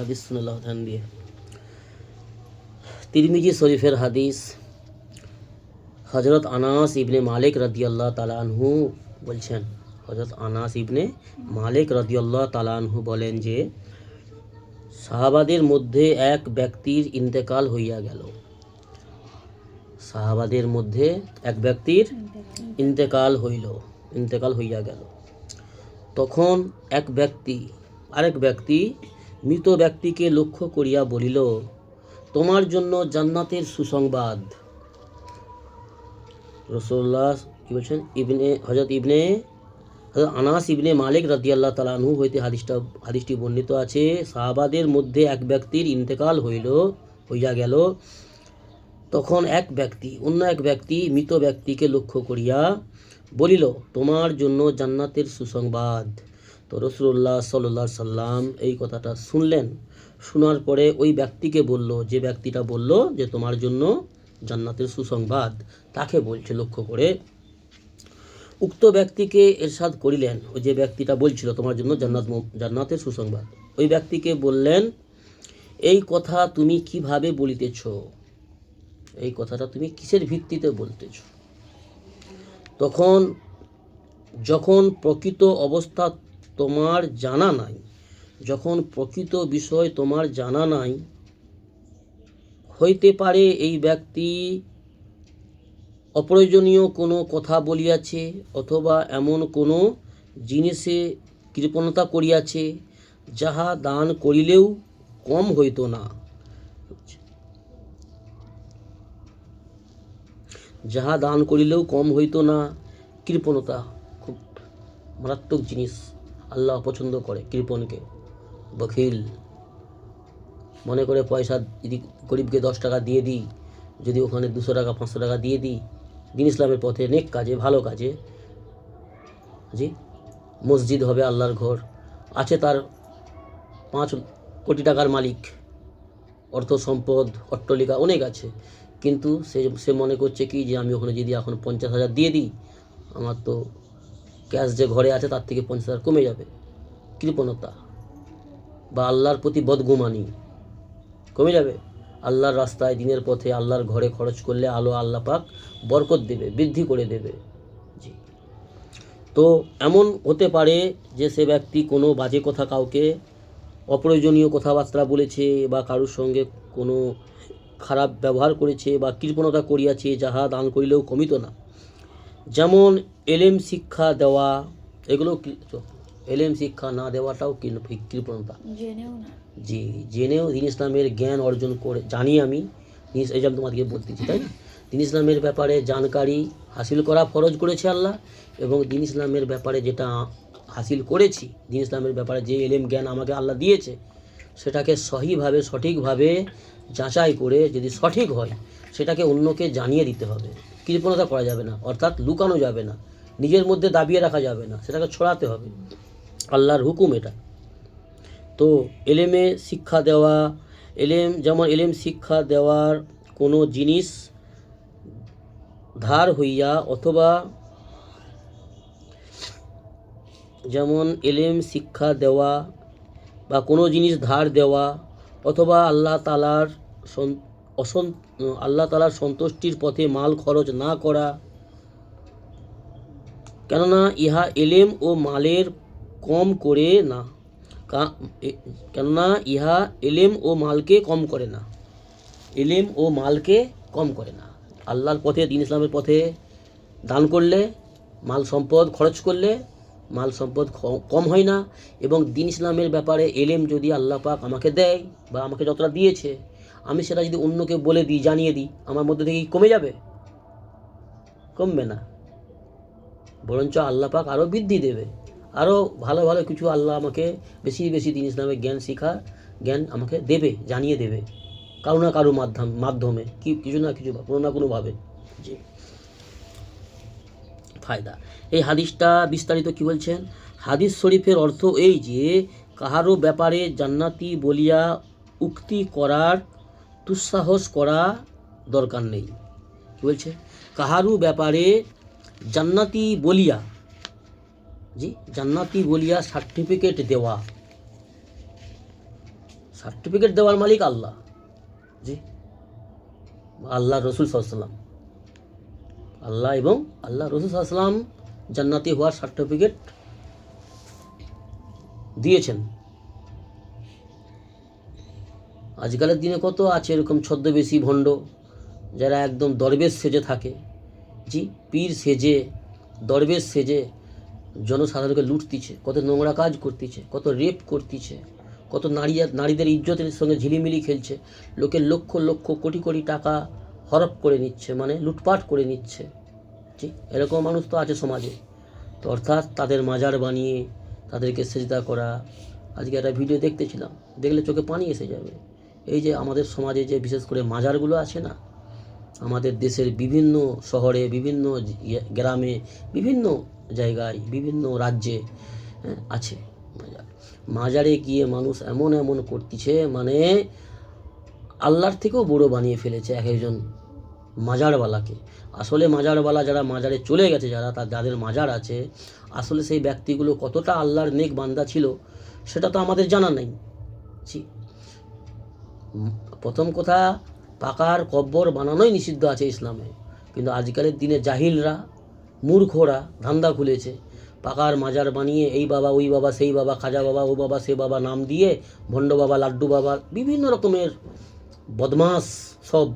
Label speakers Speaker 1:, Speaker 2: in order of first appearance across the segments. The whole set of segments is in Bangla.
Speaker 1: হাদিস শুনলাম ধ্যান দিয়ে। তিরমিজি শরীফের হাদিস। হজরত আনাস ইবনে মালিক রাদিয়াল্লাহু তাআলা আনহু বলছেন, হজরত আনাস ইবনে মালিক রাদিয়াল্লাহু তাআলা আনহু বলেন যে সাহাবাদের মধ্যে এক ব্যক্তির ইন্তেকাল হইয়া গেল। সাহাবাদের মধ্যে এক ব্যক্তির ইন্তেকাল হইয়া গেল। তখন আরেক ব্যক্তি মৃত ব্যক্তিকে লক্ষ্য করিয়া বলিল, তোমার জন্য জান্নাতের সুসংবাদ। রাসূলুল্লাহ কি বলছেন? হযরত আনাস ইবনে মালিক রাদিয়াল্লাহু তাআলা আনহু হইতে হাদিসটি বর্ণিত আছে। সাহাবাদের মধ্যে এক ব্যক্তির ইন্তেকাল হইয়া গেল। তখন অন্য এক ব্যক্তি মৃত ব্যক্তিকে লক্ষ্য করিয়া বলিল, তোমার জন্য জান্নাতের সুসংবাদ। তো রাসূলুল্লাহ সাল্লাল্লাহু আলাইহি সাল্লাম এই কথাটা শুনলেন। শোনার পরে ওই ব্যক্তিকে বলল, যে ব্যক্তিটা বলল যে তোমার জন্য জান্নাতের সুসংবাদ, তাকে বলছে লক্ষ্য করে। উক্ত ব্যক্তিকে ইরশাদ করিলেন, ওই যে ব্যক্তিটা বলছিল তোমার জন্য জান্নাতের সুসংবাদ, ওই ব্যক্তিকে বললেন, এই কথা তুমি কিভাবে বলিতেছ? এই কথাটা তুমি কিসের ভিত্তিতে বলতেছ? যখন প্রকৃত অবস্থা তোমার জানা নাই, যখন প্রকৃত বিষয় তোমার জানা নাই, হইতে পারে এই ব্যক্তি অপ্রয়োজনীয় কোনো কথা বলিয়াছে, অথবা এমন কোনো জিনিসে কৃপণতা করিয়াছে, যাহা দান করিলেও কম হইত না। কৃপণতা খুব মারাত্মক জিনিস। আল্লাহ পছন্দ করে কৃপণকে। বখিল মনে করে পয়সা যদি গরিবকে 10 টাকা দিয়ে দিই, যদি ওখানে 200 টাকা 500 টাকা দিয়ে দিই, দিন ইসলামের পথে নেক কাজে, ভালো কাজে, মসজিদ হবে, আল্লাহর ঘর আছে, তার 5 কোটি টাকার মালিক, অর্থ সম্পদ অট্টালিকা অনেক আছে, কিন্তু সে মনে করছে কি যে আমি ওখানে যদি এখন 50,000 দিয়ে দিই, আমার তো ক্যাশ যে ঘরে আছে তার থেকে 50,000 কমে যাবে। কৃপণতা বা আল্লাহর প্রতি বদগুমানি, কমে যাবে। আল্লাহর রাস্তায় দিনের পথে আল্লাহর ঘরে খরচ করলে আল্লাহ পাক বরকত দেবে, বৃদ্ধি করে দেবে। তো এমন হতে পারে যে সে ব্যক্তি কোনো বাজে কথা, কাউকে অপ্রয়োজনীয় কথাবার্তা বলেছে, বা কারোর সঙ্গে কোনো খারাপ ব্যবহার করেছে, বা কৃপণতা করিয়াছে, যাহা দান করিলেও কমিত না। যেমন এলেম শিক্ষা দেওয়া, এগুলো এলেম শিক্ষা না দেওয়াটাও কৃপণতা। জেনেও দিন ইসলামের জ্ঞান অর্জন করে, জানি আমি এই যে আমি তোমাদেরকে বলতেছি, তাই না? দিন ইসলামের ব্যাপারে জানকারি হাসিল করা ফরজ করেছে আল্লাহ, এবং দিন ইসলামের ব্যাপারে যেটা হাসিল করেছি, দিন ইসলামের ব্যাপারে যে এলেম জ্ঞান আমাকে আল্লাহ দিয়েছে, সেটাকে সঠিকভাবে যাচাই করে যদি সঠিক হয়, সেটাকে অন্যকে জানিয়ে দিতে হবে। কৃপণতা করা যাবে না, অর্থাৎ লুকানো যাবে না, নিজের মধ্যে দাবিয়ে রাখা যাবে না, সেটাকে ছড়াতে হবে। আল্লাহর হুকুম এটা। তো এলেমে শিক্ষা দেওয়া, যেমন এলেম শিক্ষা দেওয়ার কোনো জিনিস ধার হইয়া, অথবা যেমন এলেম শিক্ষা দেওয়া বা কোনো জিনিস ধার দেওয়া, অথবা আল্লাহ তাআলার সন্তুষ্টির পথে মাল খরচ না করা, কেননা ইহা এলেম ও মালের কম করে না, এলেম ও মালকে কম করে না। আল্লাহর পথে, দিন ইসলামের পথে দান করলে, মাল সম্পদ খরচ করলে মাল সম্পদ কম হয় না। এবং দিন ইসলামের ব্যাপারে এলেম যদি আল্লাহ পাক আমাকে দেয়, বা আমাকে যতটা দিয়েছে, আমি সেটা যদি অন্যকে বলে দিই, জানিয়ে দিই, আমার মধ্যে থেকে কমে যাবে? কমবে না, বরঞ্চ আল্লাহ পাক আরও বৃদ্ধি দেবে। আরও ভালো ভালো কিছু আল্লাহ আমাকে বেশি দিন ইসলামের জ্ঞান আমাকে দেবে, জানিয়ে দেবে, কারো না কারো মাধ্যমে, কিছু না কিছু, কোনো না কোনোভাবে। ফায়দা। এই হাদিসটা বিস্তারিত কি বলছেন? হাদিস শরীফের অর্থ এই যে, কাহারও ব্যাপারে জান্নাতি বলিয়া উক্তি করার দুঃসাহস করা দরকার নেই। কি বলছে? কাহারও ব্যাপারে জান্নাতি বলিয়া সার্টিফিকেট দেওয়া, সার্টিফিকেট দেওয়ার মালিক আল্লাহ। জি, আল্লাহ রসুল সাল্লাম, আল্লাহ এবং আল্লাহ রসুল সাল্লাম জান্নাতি হওয়ার সার্টিফিকেট দিয়েছেন। আজকালের দিনে কত আছে এরকম ছদ্মবেশী ভণ্ড, যারা একদম দরবেশ সেজে থাকে। জি, পীর সেজে, দরবেশ সেজে জনসাধারণকে লুটতিছে, কত নোংরা কাজ করতেছে, কত রেপ করতেছে, কত নারীদের ইজ্জতের সঙ্গে ঝিলিমিলি খেলছে, লোকের লক্ষ লক্ষ কোটি কোটি টাকা হরপ করে নিচ্ছে, মানে লুটপাট করে নিচ্ছে। জি, এরকম মানুষ তো আছে সমাজে। তো অর্থাৎ তাদের মাজার বানিয়ে তাদেরকে সেজদা করা। আজকে একটা ভিডিও দেখতেছিলাম, দেখলে চোখে পানি এসে যাবে। এই যে আমাদের সমাজে যে বিশেষ করে মাজারগুলো আছে না, আমাদের দেশের বিভিন্ন শহরে, বিভিন্ন গ্রামে, বিভিন্ন জায়গায়, বিভিন্ন রাজ্যে আছে মাজার। মাজারে গিয়ে মানুষ এমন এমন করতেছে, মানে আল্লাহর থেকেও বড় বানিয়ে ফেলেছে এক একজন মাজারওয়ালাকে। আসলে মাজারওয়ালা যারা মাজারে চলে গেছে, যাদের মাজার আছে, আসলে সেই ব্যক্তিগুলো কতটা আল্লাহর নেক বান্দা ছিল সেটা তো আমাদের জানা নেই। জি, প্রথম কথা, পাকার কব্বর বানানোই নিষিদ্ধ আছে ইসলামে, কিন্তু আজকালের দিনে জাহিলরা, মূর্খরা ধান্দা খুলেছে, পাকার মাজার বানিয়ে এই বাবা ওই বাবা সেই বাবা, খাজা বাবা ও বাবা সে বাবা নাম দিয়ে, ভণ্ড বাবা, লাড্ডু বাবা, বিভিন্ন রকমের বদমাস, সব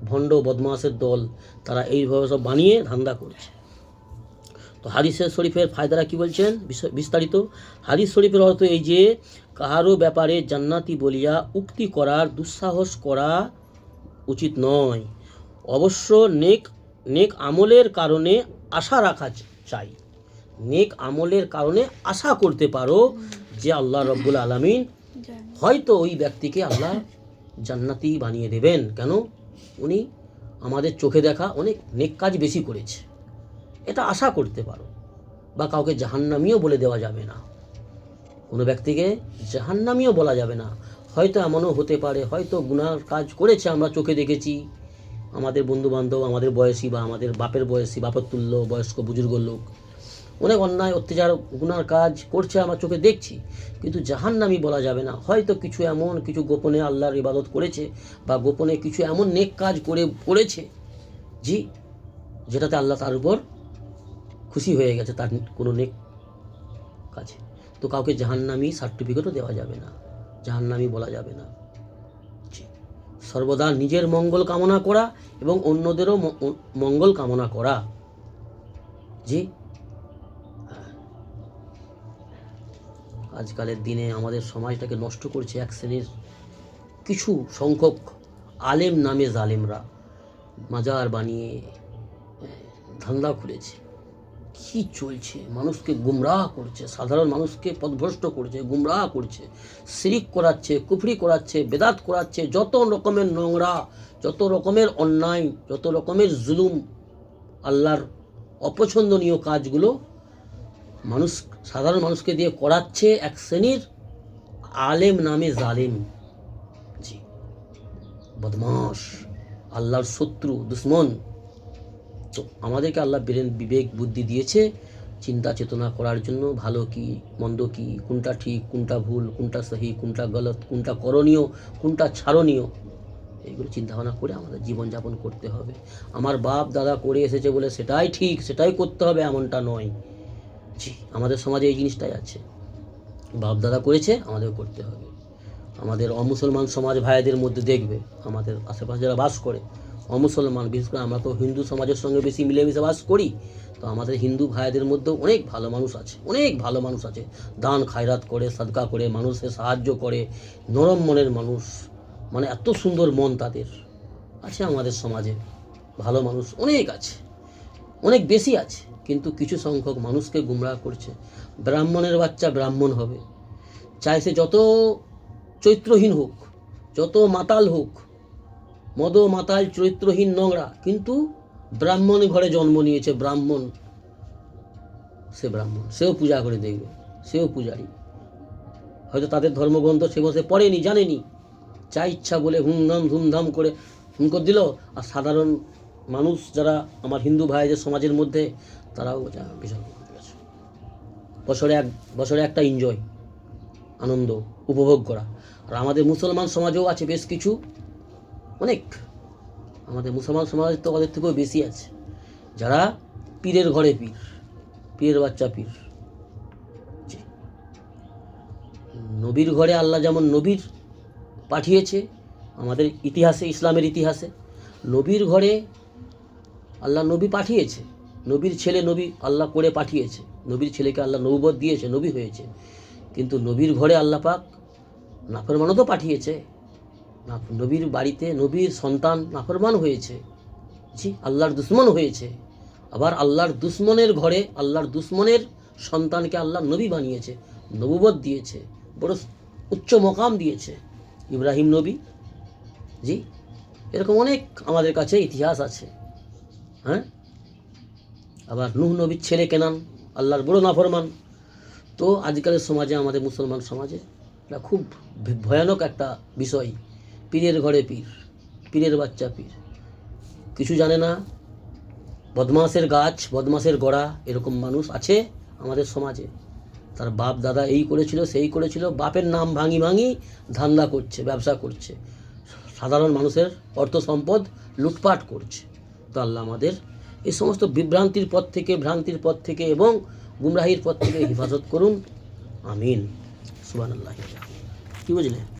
Speaker 1: ভণ্ড বদমাসের দল, তারা এইভাবে সব বানিয়ে ধান্দা করছে। তো হাদিস শরীফের ফায়দারা কি বলছেন বিস্তারিত? হাদিস শরীফের অর্থ এই যে, কাহারও ব্যাপারে জান্নাতি বলিয়া উক্তি করার দুঃসাহস করা উচিত নয়। অবশ্য নেক আমলের কারণে আশা রাখা চাই। নেক আমলের কারণে আশা করতে পারো যে আল্লাহ রব্বুল আলামিন হয়তো ওই ব্যক্তিকে আল্লাহ জান্নাতি বানিয়ে দেবেন। কেন? উনি আমাদের চোখে দেখা অনেক নেক কাজ বেশি করেছে, এটা আশা করতে পারো। বা কাউকে জাহান্নামীও বলে দেওয়া যাবে না, কোনো ব্যক্তিকে জাহান্নামীও বলা যাবে না। হয়তো এমনও হতে পারে, হয়তো গুনার কাজ করেছে, আমরা চোখে দেখেছি, আমাদের বন্ধুবান্ধব, আমাদের বয়সী বা আমাদের বাপের বয়সী, বাপের তুল্য বয়স্ক বুজুর্গ লোক অনেক অন্যায় অত্যাচার গুনার কাজ করছে, আমরা চোখে দেখছি, কিন্তু জাহান্নামী বলা যাবে না। হয়তো কিছু গোপনে আল্লাহর ইবাদত করেছে, বা গোপনে কিছু এমন নেক কাজ করেছে, জি, যেটাতে আল্লাহ তার উপর খুশি হয়ে গেছে, তার কোনো নেক কাজে। তো কাউকে জাহান্নামী সার্টিফিকেটও দেওয়া যাবে না, জাহান্নামী বলা যাবে না। সর্বদা নিজের মঙ্গল কামনা করা এবং অন্যদেরও মঙ্গল কামনা করা। জি, আজকালের দিনে আমাদের সমাজটাকে নষ্ট করছে এক শ্রেণীর কিছু সংখ্যক আলেম নামে জালেমরা, মাজার বানিয়ে ধান্দা খুলেছে। কি চলছে? মানুষকে গুমরাহ করছে, সাধারণ মানুষকে পথভ্রষ্ট করছে, গুমরাহ করছে, শিরিক করাচ্ছে, কুফরি করাচ্ছে, বেদাত করাচ্ছে, যত রকমের নোংরা, যত রকমের অন্যায়, যত রকমের জুলুম, আল্লাহর অপছন্দনীয় কাজগুলো সাধারণ মানুষকে দিয়ে করাচ্ছে এক শ্রেণীর আলেম নামে জালেম। জি, বদমাশ, আল্লাহর শত্রু, দুশ্মন। তো আমাদেরকে আল্লাহ বিবেক বুদ্ধি দিয়েছে চিন্তা চেতনা করার জন্য, ভালো কি মন্দ কি, কোনটা ঠিক কোনটা ভুল, কোনটা সহি কোনটা গলত, কোনটা করণীয় কোনটা ছাড়নীয়, এইগুলো চিন্তাভাবনা করে আমাদের জীবনযাপন করতে হবে। আমার বাপ দাদা করে এসেছে বলে সেটাই ঠিক, সেটাই করতে হবে এমনটা নয়। জি, আমাদের সমাজে এই জিনিসটাই আছে, বাপ দাদা করেছে আমাদের করতে হবে। আমাদের অমুসলমান সমাজ ভাইদের মধ্যে দেখবে, আমাদের আশেপাশে যারা বাস করে অমুসলমান, বিশেষ করে আমরা তো হিন্দু সমাজের সঙ্গে বেশি মিলেমিশে বাস করি, তো আমাদের হিন্দু ভাইদের মধ্যেও অনেক ভালো মানুষ আছে, অনেক ভালো মানুষ আছে, দান খায়রাত করে, সাদকা করে, মানুষের সাহায্য করে, নরম মনের মানুষ, মানে এত সুন্দর মন তাদের আছে আমাদের সমাজে। ভালো মানুষ অনেক আছে, অনেক বেশি আছে, কিন্তু কিছু সংখ্যক মানুষকে গুমরাহ করছে। ব্রাহ্মণের বাচ্চা ব্রাহ্মণ হবে, চাই সে যত চরিত্রহীন হোক, যত মাতাল হোক, মদ মাতাল চরিত্রহীন নোংরা, কিন্তু ব্রাহ্মণ ঘরে জন্ম নিয়েছে, ব্রাহ্মণ, সে ব্রাহ্মণ, সেও পূজা করে দেখবে, সেও পূজারী, হয়তো তাদের ধর্মগ্রন্থ সে বসে পড়েনি, জানেনি, যা ইচ্ছা বলে ধুমধাম করে হুঙ্কর দিল। আর সাধারণ মানুষ যারা আমার হিন্দু ভাইদের সমাজের মধ্যে, তারাও বিশাল বছরে একটা এনজয়, আনন্দ উপভোগ করা। আর আমাদের মুসলমান সমাজেও আছে বেশ কিছু, অনেক, আমাদের মুসলমান সমাজ তো ওদের থেকেও বেশি আছে, যারা পীরের ঘরে পীর, পীরের বাচ্চা পীর। জি। নবীর ঘরে আল্লাহ যেমন নবীর পাঠিয়েছে, আমাদের ইতিহাসে, ইসলামের ইতিহাসে নবীর ঘরে আল্লাহ নবী পাঠিয়েছে, নবীর ছেলে নবী আল্লাহ করে পাঠিয়েছে, নবীর ছেলেকে আল্লাহ নবুবত দিয়েছে, নবী হয়েছে। কিন্তু নবীর ঘরে আল্লাহ পাক নাফরমানও তো পাঠিয়েছে, নবীর বাড়িতে নবীর সন্তান নাফরমান হয়েছে, জি, আল্লাহর দুশ্মন হয়েছে। আবার আল্লাহর দুশ্মনের ঘরে আল্লাহর দুশ্মনের সন্তানকে আল্লাহ নবী বানিয়েছে, নবুবত দিয়েছে, বড় উচ্চ মকাম দিয়েছে, ইব্রাহিম নবী। জি, এরকম অনেক আমাদের কাছে ইতিহাস আছে। হ্যাঁ, আবার নূহ নবীর ছেলে কেনান আল্লাহর বড় নাফরমান। তো আজকালের সমাজে, আমাদের মুসলমান সমাজে এটা খুব ভয়ানক একটা বিষয়, পীরের ঘরে পীর, পীরের বাচ্চা পীর, কিছু জানে না, বদমাসের গাছ, বদমাসের গোড়া, এরকম মানুষ আছে আমাদের সমাজে। তার বাপ দাদা এই করেছিল, সেই করেছিল, বাপের নাম ভাঙি ভাঙি ধান্দা করছে, ব্যবসা করছে, সাধারণ মানুষের অর্থ সম্পদ লুটপাট করছে। তো আল্লাহ আমাদের এই সমস্ত বিভ্রান্তির পথ থেকে, ভ্রান্তির পথ থেকে এবং গুমরাহির পথ থেকে হেফাজত করুন। আমিন। সুবহানাল্লাহ। কি বুঝলে?